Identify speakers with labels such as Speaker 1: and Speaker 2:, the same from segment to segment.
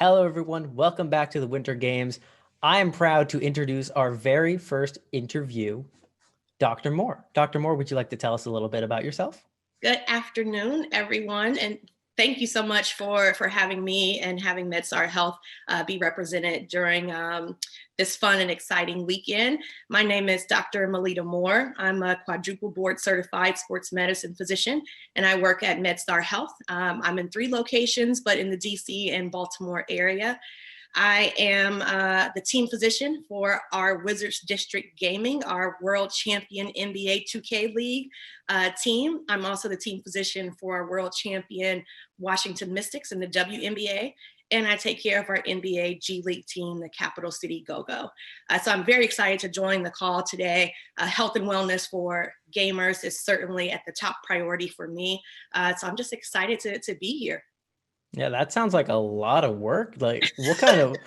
Speaker 1: Hello, everyone. Welcome back to the Winter Games. I am proud to introduce our very first interview, Dr. Moore. Dr. Moore, would you like to tell us a little bit about yourself?
Speaker 2: Good afternoon, everyone, and thank you so much for having me and having Medstar Health be represented during this fun and exciting weekend. My name is Dr. Melita Moore. I'm a quadruple board certified sports medicine physician, and I work at Medstar Health. I'm in 3 locations, but in the DC and Baltimore area. I am the team physician for our WYSA District Gaming, our world champion NBA 2K League team. I'm also the team physician for our world champion Washington Mystics in the WNBA. And I take care of our NBA G League team, the Capital City Go-Go. So I'm very excited to join the call today. Health and wellness for gamers is certainly at the top priority for me. So I'm just excited to be here.
Speaker 1: Yeah, that sounds like a lot of work. Like, what kind of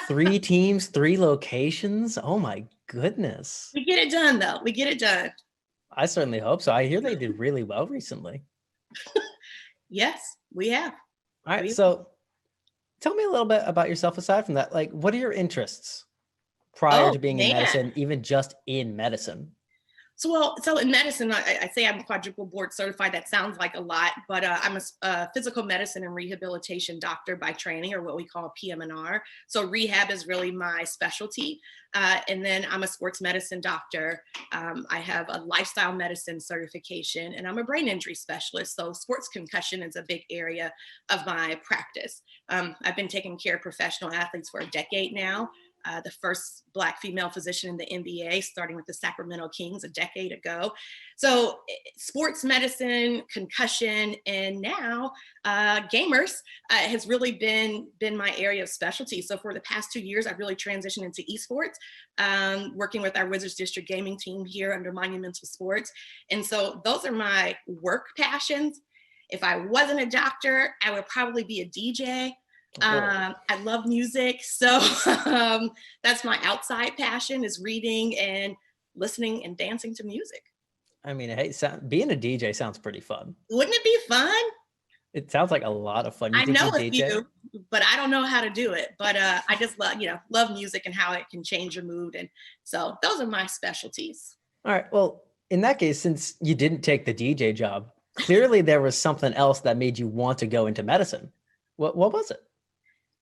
Speaker 1: 3 teams, 3 locations? Oh my goodness.
Speaker 2: We get it done, though. We get it done.
Speaker 1: I certainly hope so. I hear they did really well recently.
Speaker 2: Yes, we have.
Speaker 1: All right, so tell me a little bit about yourself aside from that. Like, what are your interests prior to being in medicine, even just in medicine?
Speaker 2: So in medicine, I say I'm quadruple board certified. That sounds like a lot, but I'm a physical medicine and rehabilitation doctor by training, or what we call PM&R. So rehab is really my specialty. And then I'm a sports medicine doctor. I have a lifestyle medicine certification, and I'm a brain injury specialist. So sports concussion is a big area of my practice. I've been taking care of professional athletes for a decade now. The first Black female physician in the NBA, starting with the Sacramento Kings a decade ago. So sports medicine, concussion, and now gamers has really been my area of specialty. So for the past 2 years, I've really transitioned into esports, working with our WYSA District Gaming team here under Monumental Sports. And so those are my work passions. If I wasn't a doctor, I would probably be a DJ. I love music, so that's my outside passion, is reading and listening and dancing to music.
Speaker 1: I mean, hey, being a DJ sounds pretty fun.
Speaker 2: Wouldn't it be fun?
Speaker 1: It sounds like a lot of fun.
Speaker 2: I know a few, but I don't know how to do it. But I just love music and how it can change your mood, and so those are my specialties.
Speaker 1: All right. Well, in that case, since you didn't take the DJ job, clearly there was something else that made you want to go into medicine. What was it?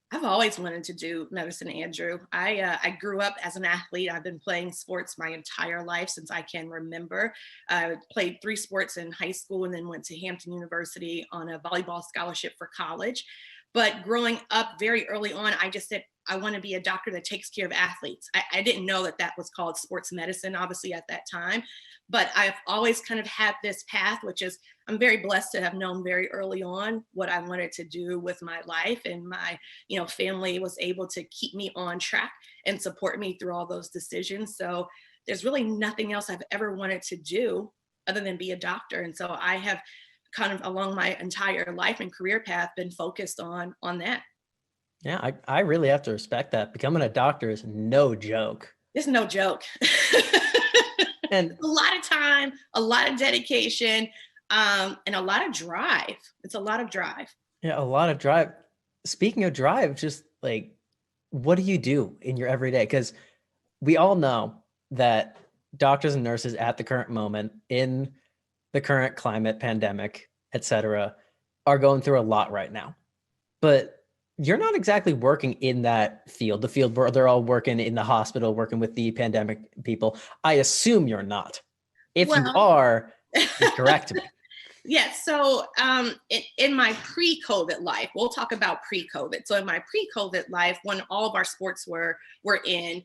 Speaker 2: I've always wanted to do medicine, Andrew. I grew up as an athlete. I've been playing sports my entire life since I can remember. I played 3 sports in high school and then went to Hampton University on a volleyball scholarship for college. But growing up very early on, I just said, I want to be a doctor that takes care of athletes. I didn't know that was called sports medicine, obviously, at that time. But I've always kind of had this path, which is, I'm very blessed to have known very early on what I wanted to do with my life, and my, family was able to keep me on track and support me through all those decisions. So there's really nothing else I've ever wanted to do other than be a doctor. And so I have kind of along my entire life and career path been focused on that.
Speaker 1: Yeah, I really have to respect that. Becoming a doctor is no joke.
Speaker 2: It's no joke. And a lot of time, a lot of dedication, and a lot of drive. It's a lot of drive.
Speaker 1: Yeah, a lot of drive. Speaking of drive, just like, what do you do in your everyday? Because we all know that doctors and nurses at the current moment, in the current climate, pandemic, etc., are going through a lot right now. But you're not exactly working in that field, the field where they're all working in the hospital, working with the pandemic people. I assume you're not. If you are, correct me.
Speaker 2: Yes. So in my pre-COVID life, we'll talk about pre-COVID. So in my pre-COVID life, when all of our sports were in,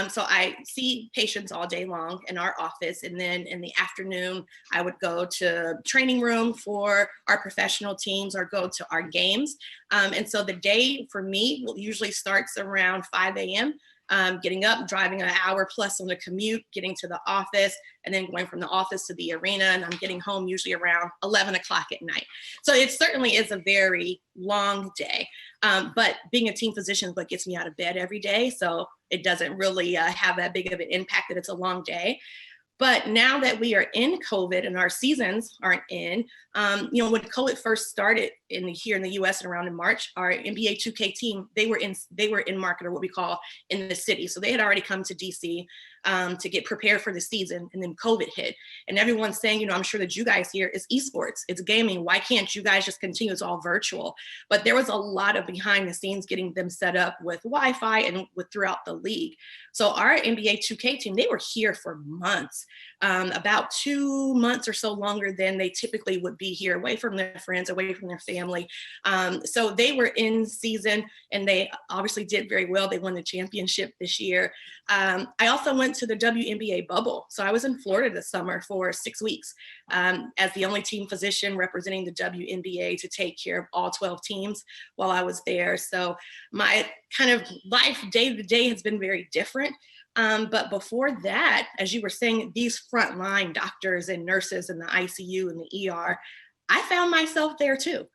Speaker 2: so I see patients all day long in our office. And then in the afternoon, I would go to training room for our professional teams or go to our games. And so the day for me usually starts around 5 a.m. Getting up, driving an hour plus on the commute, getting to the office, and then going from the office to the arena. And I'm getting home usually around 11 o'clock at night. So it certainly is a very long day. But being a team physician is what gets me out of bed every day. So it doesn't really have that big of an impact that it's a long day. But now that we are in COVID and our seasons aren't in, when COVID first started here in the US and around in March, our NBA 2K team, they were in market, or what we call in the city. So they had already come to DC to get prepared for the season, and then COVID hit. And everyone's saying, I'm sure that you guys here is esports, it's gaming. Why can't you guys just continue? It's all virtual. But there was a lot of behind the scenes getting them set up with Wi-Fi and throughout the league. So our NBA 2K team, they were here for months. About 2 months or so longer than they typically would be here, away from their friends, away from their family. So they were in season, and they obviously did very well. They won the championship this year. I also went to the WNBA bubble. So I was in Florida this summer for 6 weeks as the only team physician representing the WNBA to take care of all 12 teams while I was there. So my kind of life day to day has been very different. But before that, as you were saying, these frontline doctors and nurses in the ICU and the ER, I found myself there too,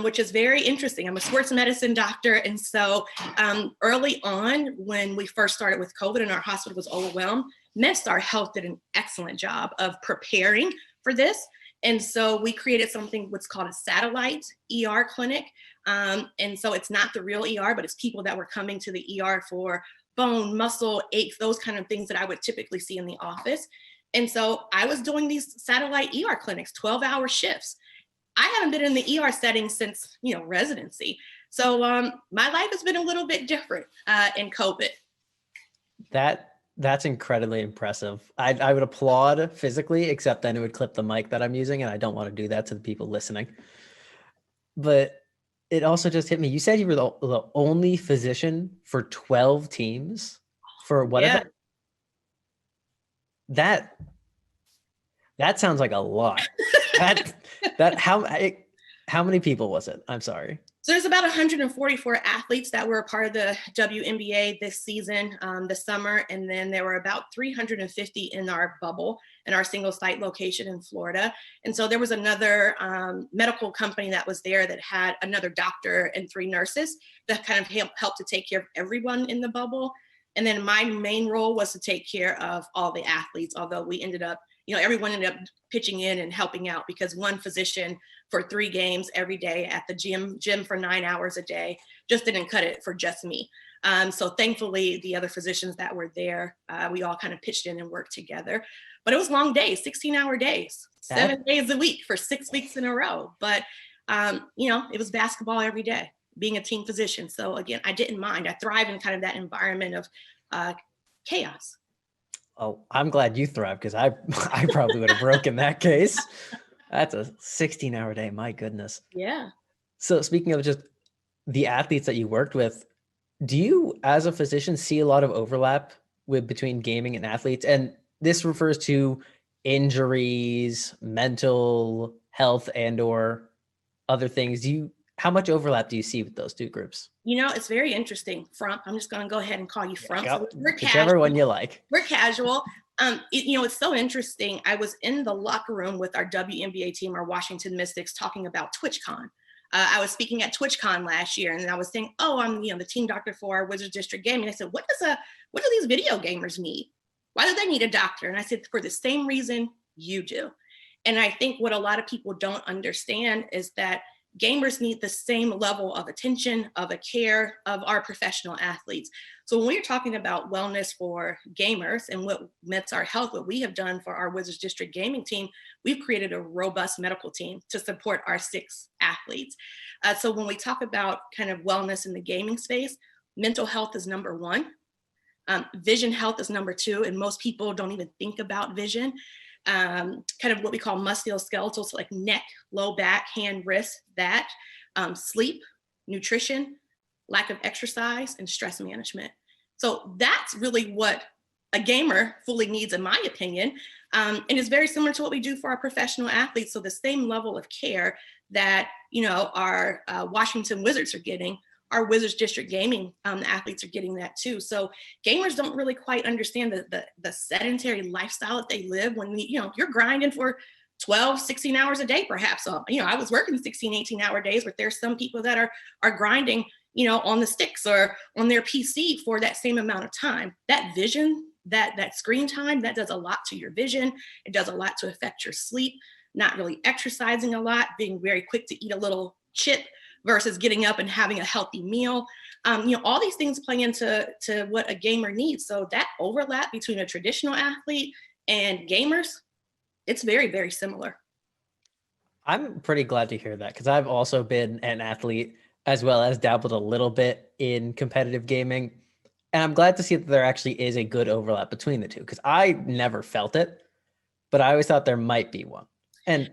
Speaker 2: which is very interesting. I'm a sports medicine doctor. And so early on, when we first started with COVID and our hospital was overwhelmed, Medstar Health did an excellent job of preparing for this. And so we created something what's called a satellite ER clinic. And so it's not the real ER, but it's people that were coming to the ER for bone, muscle, aches, those kind of things that I would typically see in the office. And so I was doing these satellite ER clinics, 12-hour shifts. I haven't been in the ER setting since, residency. So my life has been a little bit different in COVID.
Speaker 1: That's incredibly impressive. I would applaud physically, except then it would clip the mic that I'm using, and I don't want to do that to the people listening. But it also just hit me. You said you were the only physician for 12 teams for what event? That sounds like a lot. How many people was it? I'm sorry.
Speaker 2: So there's about 144 athletes that were a part of the WNBA this season, this summer. And then there were about 350 in our bubble, in our single site location in Florida. And so there was another medical company that was there that had another doctor and 3 nurses that kind of helped to take care of everyone in the bubble. And then my main role was to take care of all the athletes, although we ended up, everyone ended up pitching in and helping out, because one physician for 3 games every day at the gym for 9 hours a day just didn't cut it for just me. So thankfully, the other physicians that were there, we all kind of pitched in and worked together. But it was long days, 16-hour days, 7 days a week for 6 weeks in a row. But, it was basketball every day, being a team physician. So again, I didn't mind. I thrive in kind of that environment of chaos.
Speaker 1: Oh, I'm glad you thrive, because I probably would have broken that case. That's a 16-hour day. My goodness.
Speaker 2: Yeah.
Speaker 1: So speaking of just the athletes that you worked with, do you, as a physician, see a lot of overlap between gaming and athletes? And this refers to injuries, mental health, and or other things. How much overlap do you see with those two groups?
Speaker 2: It's very interesting. Frump, I'm just going to go ahead and call you Frump.
Speaker 1: Yep.
Speaker 2: So we're casual.
Speaker 1: Whichever one you like.
Speaker 2: We're casual. It's so interesting. I was in the locker room with our WNBA team, our Washington Mystics, talking about TwitchCon. I was speaking at TwitchCon last year, and I was saying, I'm the team doctor for our Wizards District Gaming. I said, what do these video gamers need? Why do they need a doctor? And I said, for the same reason you do. And I think what a lot of people don't understand is that gamers need the same level of attention, of a care of our professional athletes. So when we're talking about wellness for gamers and what Medstar Health, what we have done for our Wizards District Gaming team, we've created a robust medical team to support our 6 athletes. So when we talk about kind of wellness in the gaming space, mental health is number 1. Vision health is number 2, and most people don't even think about vision. Kind of what we call musculoskeletal, so like neck, low back, hand, wrist, that, sleep, nutrition, lack of exercise, and stress management. So that's really what a gamer fully needs, in my opinion. And it's very similar to what we do for our professional athletes. So the same level of care that, our Washington Wizards are getting, our Wizards District Gaming athletes are getting that too. So gamers don't really quite understand the sedentary lifestyle that they live when, you're grinding for 12, 16 hours a day, perhaps. So, I was working 16, 18-hour days, but there's some people that are grinding, on the sticks or on their PC for that same amount of time. That vision that screen time, that does a lot to your vision. It does a lot to affect your sleep, not really exercising a lot, being very quick to eat a little chip versus getting up and having a healthy meal. All these things play into what a gamer needs. So that overlap between a traditional athlete and gamers, it's very, very similar.
Speaker 1: I'm pretty glad to hear that because I've also been an athlete as well as dabbled a little bit in competitive gaming. And I'm glad to see that there actually is a good overlap between the two because I never felt it, but I always thought there might be one. And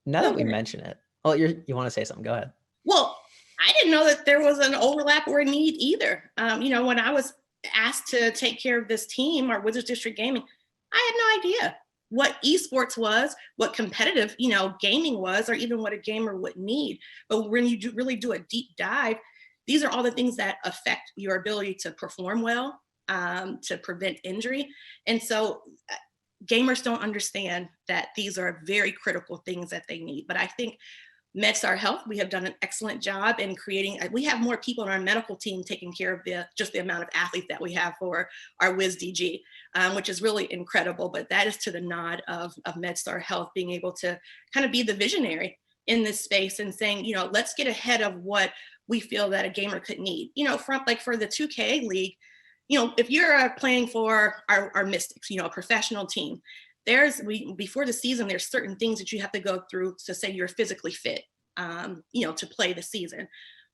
Speaker 1: now that we mention it, oh, you want to say something? Go ahead.
Speaker 2: Well, I didn't know that there was an overlap or a need either. When I was asked to take care of this team, our Wizards District Gaming, I had no idea what esports was, what competitive, gaming was, or even what a gamer would need. But when you really do a deep dive, these are all the things that affect your ability to perform well, to prevent injury. And so gamers don't understand that these are very critical things that they need. But I think Medstar Health, we have done an excellent job in creating, we have more people on our medical team taking care of just the amount of athletes that we have for our WizDG, which is really incredible. But that is to the nod of Medstar Health being able to kind of be the visionary in this space and saying, let's get ahead of what we feel that a gamer could need. From like for the 2K League, if you're playing for our Mystics, a professional team, before the season, there's certain things that you have to go through to say you're physically fit, to play the season.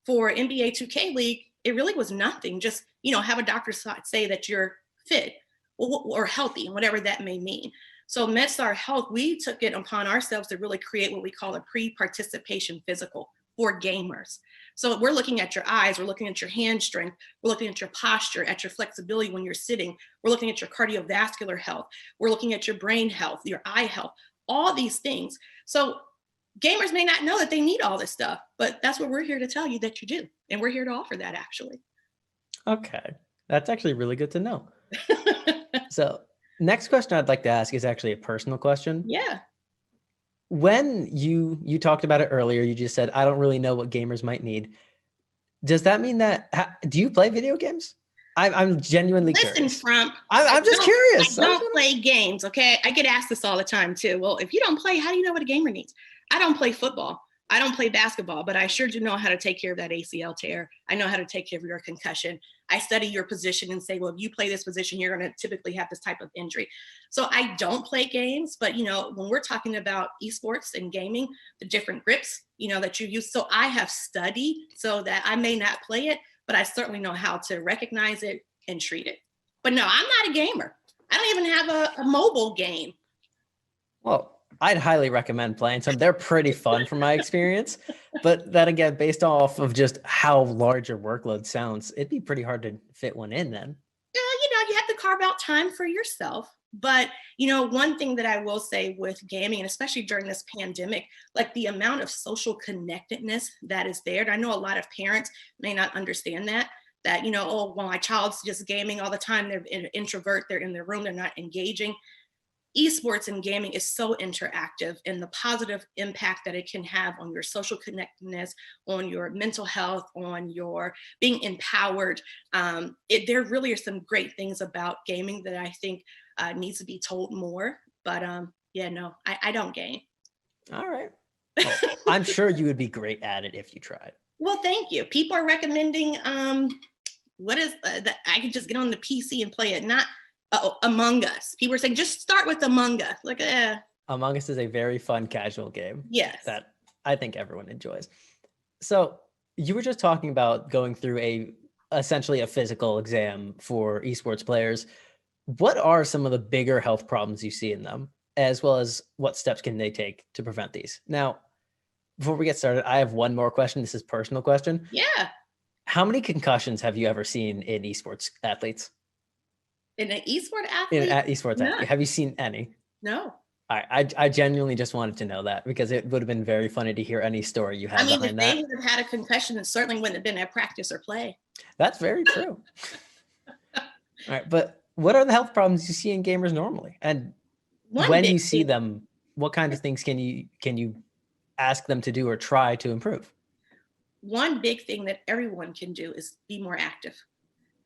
Speaker 2: For NBA 2K League, it really was nothing. Just, have a doctor say that you're fit or healthy, and whatever that may mean. So Medstar Health, we took it upon ourselves to really create what we call a pre-participation physical for gamers. So we're looking at your eyes, we're looking at your hand strength, we're looking at your posture, at your flexibility when you're sitting, we're looking at your cardiovascular health, we're looking at your brain health, your eye health, all these things. So gamers may not know that they need all this stuff, but that's what we're here to tell you that you do. And we're here to offer that, actually.
Speaker 1: Okay. That's actually really good to know. So next question I'd like to ask is actually a personal question.
Speaker 2: Yeah.
Speaker 1: When you talked about it earlier, you just said, I don't really know what gamers might need. Does that mean that, do you play video games? I'm genuinely curious. I'm just curious.
Speaker 2: I don't play games, okay? I get asked this all the time too. Well, if you don't play, how do you know what a gamer needs? I don't play football. I don't play basketball, but I sure do know how to take care of that ACL tear. I know how to take care of your concussion. I study your position and say, well, if you play this position, you're going to typically have this type of injury. So I don't play games, but when we're talking about esports and gaming, the different grips, that you use. So I have studied so that I may not play it, but I certainly know how to recognize it and treat it. But no, I'm not a gamer. I don't even have a mobile game.
Speaker 1: Well, I'd highly recommend playing some. They're pretty fun from my experience. But then again, based off of just how large your workload sounds, it'd be pretty hard to fit one in then.
Speaker 2: Yeah, you have to carve out time for yourself. But, one thing that I will say with gaming, and especially during this pandemic, like the amount of social connectedness that is there. And I know a lot of parents may not understand that, oh, well, my child's just gaming all the time. They're an introvert. They're in their room. They're not engaging. Esports and gaming is so interactive, and the positive impact that it can have on your social connectedness, on your mental health, on your being empowered. There really are some great things about gaming that I think needs to be told more. But I don't game.
Speaker 1: All right. Well, I'm sure you would be great at it if you tried.
Speaker 2: Well, thank you. People are recommending what is that? I can just get on the PC and play it. Not Among Us. People are saying just start with Among Us. Like,
Speaker 1: Among Us is a very fun casual game.
Speaker 2: Yes.
Speaker 1: That I think everyone enjoys. So you were just talking about going through essentially a physical exam for esports players. What are some of the bigger health problems you see in them, as well as what steps can they take to prevent these? Now, before we get started, I have one more question. This is a personal question.
Speaker 2: Yeah.
Speaker 1: How many concussions have you ever seen in esports athletes?
Speaker 2: In an esports athlete?
Speaker 1: Athlete. Have you seen any?
Speaker 2: No.
Speaker 1: I genuinely just wanted to know that because it would have been very funny to hear any story you had behind that.
Speaker 2: If they would have had a concussion, it certainly wouldn't have been at practice or play.
Speaker 1: That's very true. All right, but what are the health problems you see in gamers normally? And when you see them, what kind of things can you ask them to do or try to improve?
Speaker 2: One big thing that everyone can do is be more active.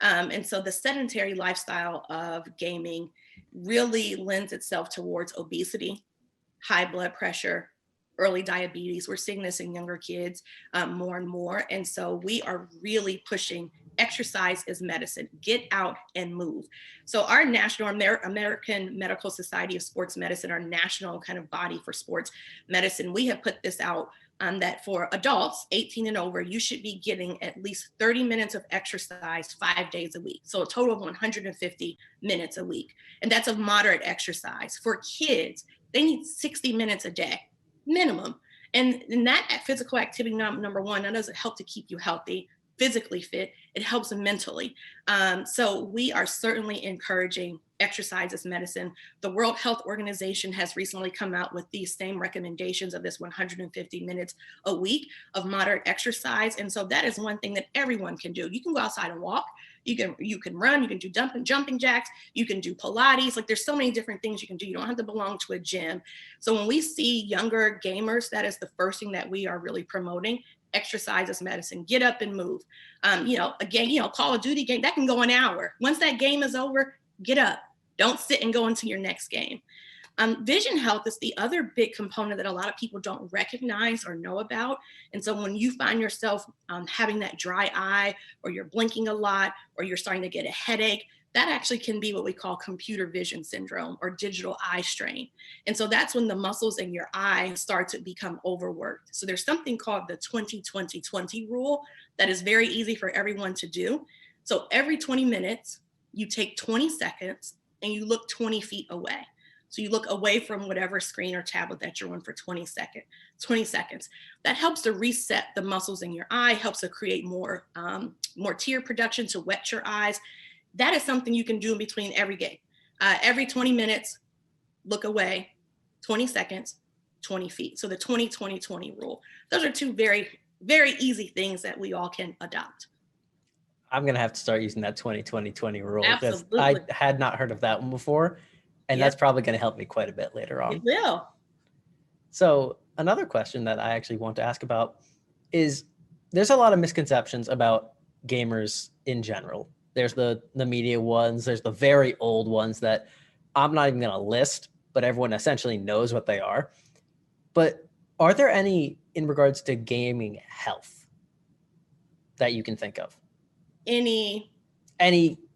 Speaker 2: And so the sedentary lifestyle of gaming really lends itself towards obesity, high blood pressure, early diabetes. We're seeing this in younger kids more and more. And so we are really pushing exercise is medicine. Get out and move. So our national American Medical Society of Sports Medicine, our national kind of body for sports medicine, we have put this out that for adults 18 and over, you should be getting at least 30 minutes of exercise 5 days a week. So a total of 150 minutes a week. And that's of moderate exercise. For kids, they need 60 minutes a day minimum. And that physical activity, number one, that doesn't help to keep you healthy, physically fit, it helps mentally. So we are certainly encouraging exercise as medicine. The World Health Organization has recently come out with these same recommendations of this 150 minutes a week of moderate exercise. And so that is one thing that everyone can do. You can go outside and walk. You can run, you can do jumping jacks, you can do Pilates. Like there's so many different things you can do. You don't have to belong to a gym. So when we see younger gamers, that is the first thing that we are really promoting. Exercise is medicine. Get up and move. Again, Call of Duty game, that can go an hour. Once that game is over, get up. Don't sit and go into your next game. Vision health is the other big component that a lot of people don't recognize or know about. And so when you find yourself having that dry eye, or you're blinking a lot, or you're starting to get a headache, that actually can be what we call computer vision syndrome or digital eye strain. And so that's when the muscles in your eye start to become overworked. So there's something called the 20-20-20 rule that is very easy for everyone to do. So every 20 minutes, you take 20 seconds and you look 20 feet away. So you look away from whatever screen or tablet that you're on for 20 seconds. That helps to reset the muscles in your eye, helps to create more tear production to wet your eyes. That is something you can do in between every game. Every 20 minutes, look away, 20 seconds, 20 feet. So the 20-20-20 rule. Those are two very, very easy things that we all can adopt.
Speaker 1: I'm going to have to start using that 20-20-20 rule.
Speaker 2: Absolutely.
Speaker 1: Because I had not heard of that one before. And that's probably going to help me quite a bit later on.
Speaker 2: It will.
Speaker 1: So another question that I actually want to ask about is there's a lot of misconceptions about gamers in general. There's the media ones. There's the very old ones that I'm not even going to list, but everyone essentially knows what they are. But are there any in regards to gaming health that you can think of? Any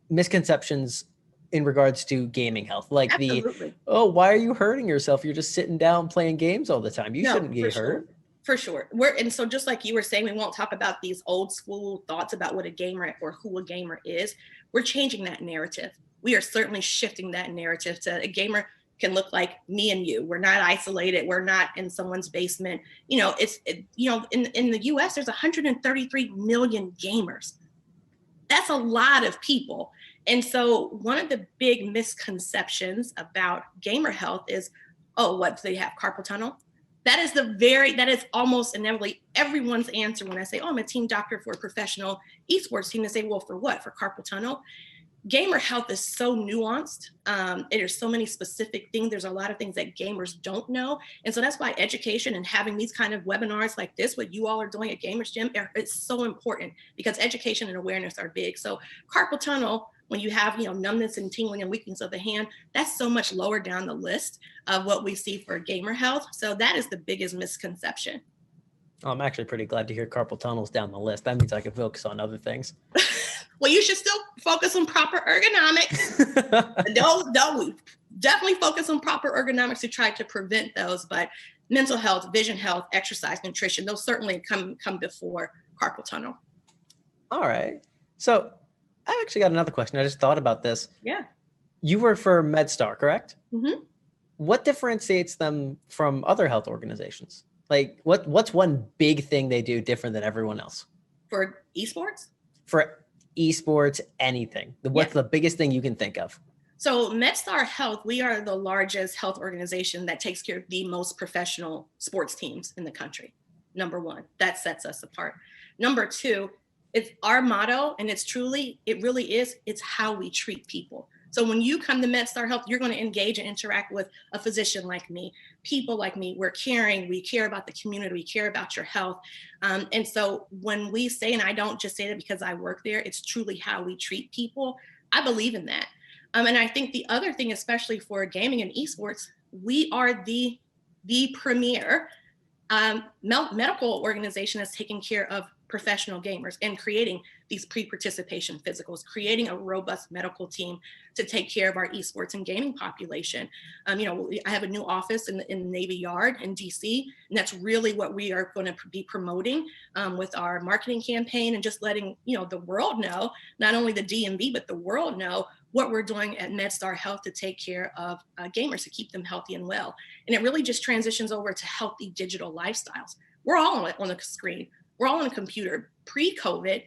Speaker 1: misconceptions in regards to gaming health, like
Speaker 2: Absolutely.
Speaker 1: why are you hurting yourself? You're just sitting down playing games all the time. You shouldn't get hurt.
Speaker 2: For sure. And so just like you were saying, we won't talk about these old school thoughts about what a gamer or who a gamer is. We're changing that narrative. We are certainly shifting that narrative to a gamer can look like me and you. We're not isolated. We're not in someone's basement. In the US, there's 133 million gamers. That's a lot of people. And so one of the big misconceptions about gamer health is, what, do they have carpal tunnel? That is almost inevitably everyone's answer when I say, I'm a team doctor for a professional esports team. They say, well, for what? For carpal tunnel? Gamer health is so nuanced. There's so many specific things. There's a lot of things that gamers don't know. And so that's why education and having these kind of webinars like this, what you all are doing at Gamers Gym, it's so important because education and awareness are big. So carpal tunnel, when you have numbness and tingling and weakness of the hand, that's so much lower down the list of what we see for gamer health. So that is the biggest misconception.
Speaker 1: I'm actually pretty glad to hear carpal tunnel's down the list. That means I can focus on other things.
Speaker 2: Well, you should still focus on proper ergonomics. Don't definitely focus on proper ergonomics to try to prevent those. But mental health, vision health, exercise, nutrition, those certainly come before carpal tunnel.
Speaker 1: All right. So I actually got another question. I just thought about this.
Speaker 2: Yeah.
Speaker 1: You work for Medstar, correct?
Speaker 2: Mm-hmm.
Speaker 1: What differentiates them from other health organizations? Like what's one big thing they do different than everyone else?
Speaker 2: For esports?
Speaker 1: For esports, anything. What's the biggest thing you can think of?
Speaker 2: So Medstar Health, we are the largest health organization that takes care of the most professional sports teams in the country. Number one, that sets us apart. Number two, it's our motto, and it's how we treat people. So when you come to Medstar Health, you're going to engage and interact with a physician like me, people like me. We're caring, we care about the community, we care about your health. And so when we say, and I don't just say that because I work there, it's truly how we treat people. I believe in that. And I think the other thing, especially for gaming and esports, we are the premier medical organization that's taking care of professional gamers and creating these pre-participation physicals, creating a robust medical team to take care of our esports and gaming population. I have a new office in the Navy Yard in DC, and that's really what we are going to be promoting with our marketing campaign, and just letting the world know, not only the DMV, but the world know what we're doing at Medstar Health to take care of gamers, to keep them healthy and well. And it really just transitions over to healthy digital lifestyles. We're all on the screen. We're all on a computer. Pre-COVID,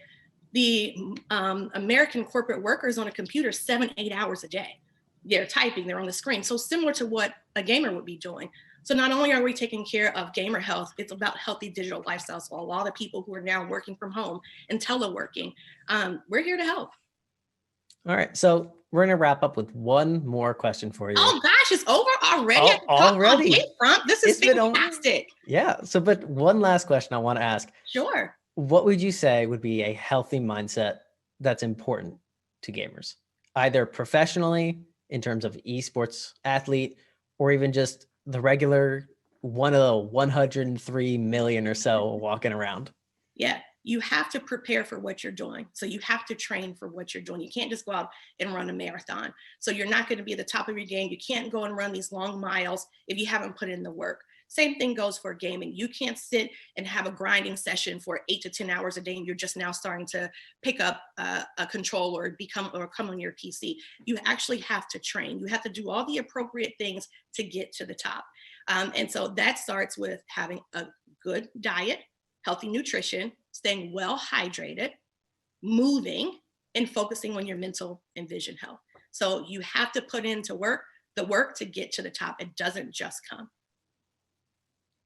Speaker 2: the American corporate workers on a computer 7-8 hours a day. They're typing, they're on the screen. So similar to what a gamer would be doing. So not only are we taking care of gamer health, it's about healthy digital lifestyles. So a lot of people who are now working from home and teleworking, we're here to help.
Speaker 1: All right. So we're going to wrap up with one more question for you.
Speaker 2: Oh gosh, it's over already?
Speaker 1: Already.
Speaker 2: This is fantastic.
Speaker 1: Yeah. So, but one last question I want to ask.
Speaker 2: Sure.
Speaker 1: What would you say would be a healthy mindset that's important to gamers, either professionally in terms of esports athlete, or even just the regular one of the 103 million or so walking around?
Speaker 2: Yeah. You have to prepare for what you're doing. So you have to train for what you're doing. You can't just go out and run a marathon. So you're not going to be at the top of your game. You can't go and run these long miles if you haven't put in the work. Same thing goes for gaming. You can't sit and have a grinding session for 8 to 10 hours a day, and you're just now starting to pick up a controller or come on your PC. You actually have to train. You have to do all the appropriate things to get to the top. And so that starts with having a good diet, healthy nutrition, staying well hydrated, moving, and focusing on your mental and vision health. So you have to put into the work to get to the top. It doesn't just come.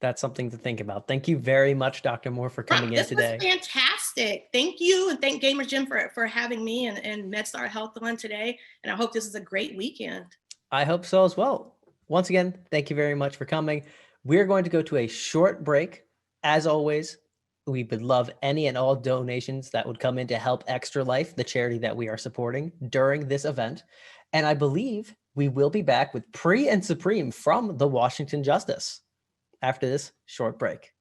Speaker 1: That's something to think about. Thank you very much, Dr. Moore, for coming in today.
Speaker 2: This was fantastic. Thank you. And thank Gamer Gym for having me and Medstar Health on today. And I hope this is a great weekend.
Speaker 1: I hope so as well. Once again, thank you very much for coming. We're going to go to a short break. As always, we would love any and all donations that would come in to help Extra Life, the charity that we are supporting during this event. And I believe we will be back with Pre and Supreme from the Washington Justice after this short break.